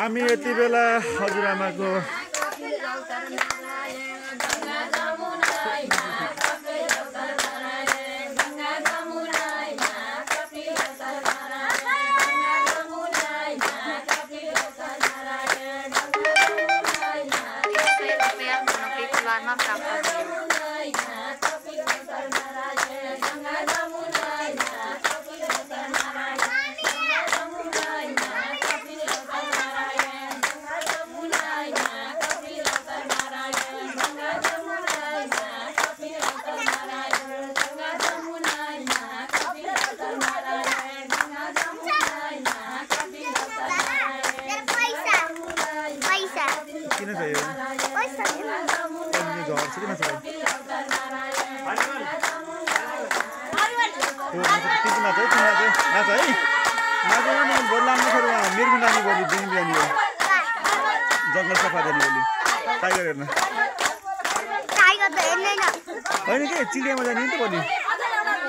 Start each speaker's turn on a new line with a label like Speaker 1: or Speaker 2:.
Speaker 1: हामी यति बेला हजुरआमाको किन चाहियो घर चाहिँ किन चाहियो नाच है नाच है नाच बोल्नु छोरो मेरो नानी बोली दिन बिहानी हो जङ्गल सफा गर्ने बोली टाइगर हेर्न होइन के चिडियामा जाने नि त बोली